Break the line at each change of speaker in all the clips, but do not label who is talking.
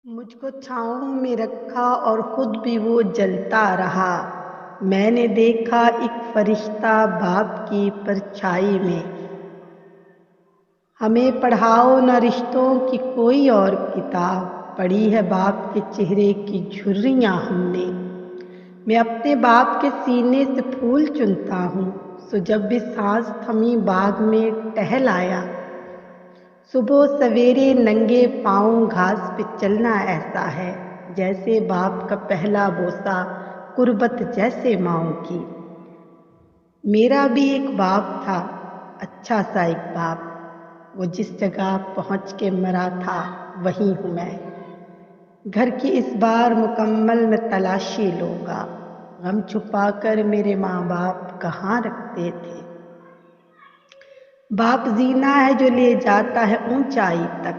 مجھ کو چھاؤں میں رکھا اور خود بھی وہ جلتا رہا۔ میں نے دیکھا ایک فرشتہ باپ کی پرچھائی میں۔ ہمیں پڑھاؤ نہ رشتوں کی کوئی اور کتاب، پڑھی ہے باپ کے چہرے کی جھریاں ہم نے۔ میں اپنے باپ کے سینے سے پھول چنتا ہوں، سو جب بھی سانس تھمی باغ میں ٹہل آیا۔ صبح سویرے ننگے پاؤں گھاس پہ چلنا ایسا ہے جیسے باپ کا پہلا بوسہ، قربت جیسے ماؤں کی۔ میرا بھی ایک باپ تھا، اچھا سا ایک باپ، وہ جس جگہ پہنچ کے مرا تھا وہیں ہوں میں۔ گھر کی اس بار مکمل میں تلاشی لوں گا، غم چھپا کر میرے ماں باپ کہاں رکھتے تھے۔ باپ زینہ ہے جو لے جاتا ہے اونچائی تک،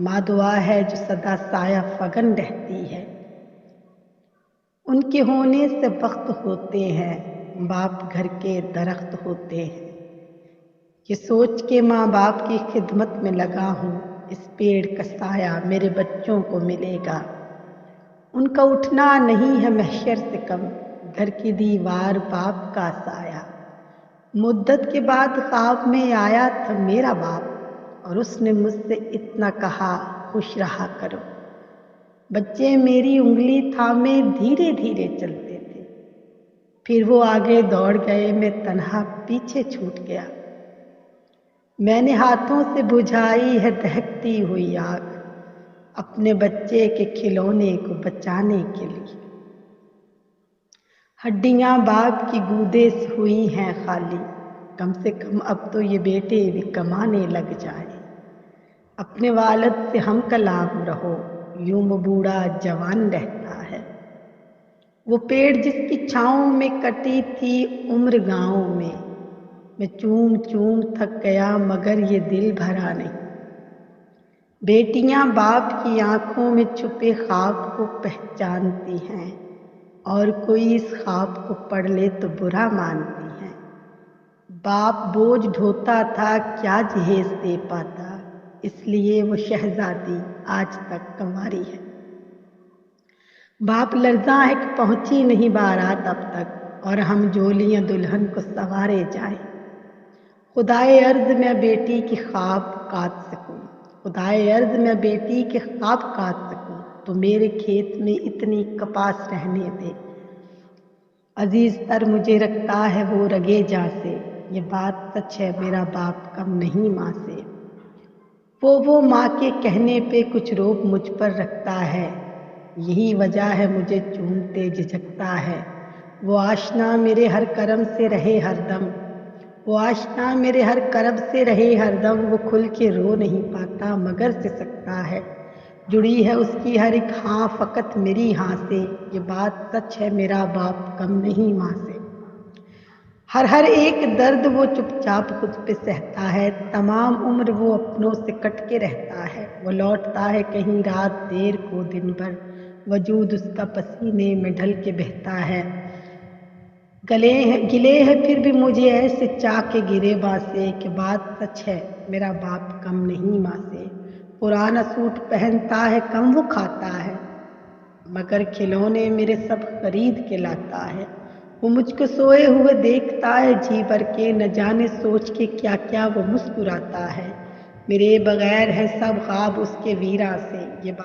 ماں دعا ہے جو سدا سایہ فگن رہتی ہے۔ ان کے ہونے سے وقت ہوتے ہیں، باپ گھر کے درخت ہوتے ہیں۔ یہ سوچ کے ماں باپ کی خدمت میں لگا ہوں، اس پیڑ کا سایہ میرے بچوں کو ملے گا۔ ان کا اٹھنا نہیں ہے محشر سے کم، گھر کی دیوار باپ کا سایہ۔ مدت کے بعد خواب میں آیا تھا میرا باپ، اور اس نے مجھ سے اتنا کہا، خوش رہا کرو۔ بچے میری انگلی تھامے دھیرے دھیرے چلتے تھے، پھر وہ آگے دوڑ گئے، میں تنہا پیچھے چھوٹ گیا۔ میں نے ہاتھوں سے بجھائی ہے دہکتی ہوئی آگ، اپنے بچے کے کھلونے کو بچانے کے لیے۔ ہڈیاں باپ کی گودے سے ہوئی ہیں خالی، کم سے کم اب تو یہ بیٹے بھی کمانے لگ جائیں۔ اپنے والد سے ہم کلام رہو، یوں وہ بوڑھا جوان رہتا ہے۔ وہ پیڑ جس کی چھاؤں میں کٹی تھی عمر گاؤں میں چوم چوم تھک گیا مگر یہ دل بھرا نہیں۔ بیٹیاں باپ کی آنکھوں میں چھپے خواب کو پہچانتی ہیں، اور کوئی اس خواب کو پڑھ لے تو برا مانتی ہیں۔ باپ بوجھ ڈھوتا تھا کیا جہیز دے پاتا، اس لیے وہ شہزادی آج تک کنواری ہے۔ باپ لرزاں ہے کہ پہنچی نہیں بارات اب تک، اور ہم جولیاں دلہن کو سنوارے جائیں۔ خدائے عرض میں بیٹی کی خواب کاٹ سکوں، خدائے عرض میں بیٹی کے خواب کاٹ سکوں تو میرے کھیت میں اتنی کپاس رہنے دے۔ عزیز تر مجھے رکھتا ہے وہ رگے جاں سے، یہ بات سچ ہے میرا باپ کم نہیں ماں سے۔ وہ ماں کے کہنے پہ کچھ روب مجھ پر رکھتا ہے، یہی وجہ ہے مجھے چومتے جھجکتا ہے۔ وہ آشنا میرے ہر کرم سے رہے ہر دم، وہ آشنا میرے ہر کرم سے رہے ہر دم۔ وہ کھل کے رو نہیں پاتا مگر سسکتا ہے، جڑی ہے اس کی ہر ایک ہاں فقط میری ہاں سے۔ یہ بات سچ ہے میرا باپ کم نہیں ماں سے۔ ہر ایک درد وہ چپ چاپ خود پہ سہتا ہے، تمام عمر وہ اپنوں سے کٹ کے رہتا ہے۔ وہ لوٹتا ہے کہیں رات دیر کو دن بھر، وجود اس کا پسینے میں ڈھل کے بہتا ہے۔ گلے ہے پھر بھی مجھے ایسے چاہ کے گریباں سے، کہ بات سچ ہے میرا باپ کم نہیں ماں سے۔ پرانا سوٹ پہنتا ہے کم وہ کھاتا ہے، مگر کھلونے میرے سب خرید کے لاتا ہے۔ وہ مجھ کو سوئے ہوئے دیکھتا ہے جی بھر کے، نہ جانے سوچ کے کیا کیا وہ مسکراتا ہے۔ میرے بغیر ہے سب خواب اس کے ویراں سے، یہ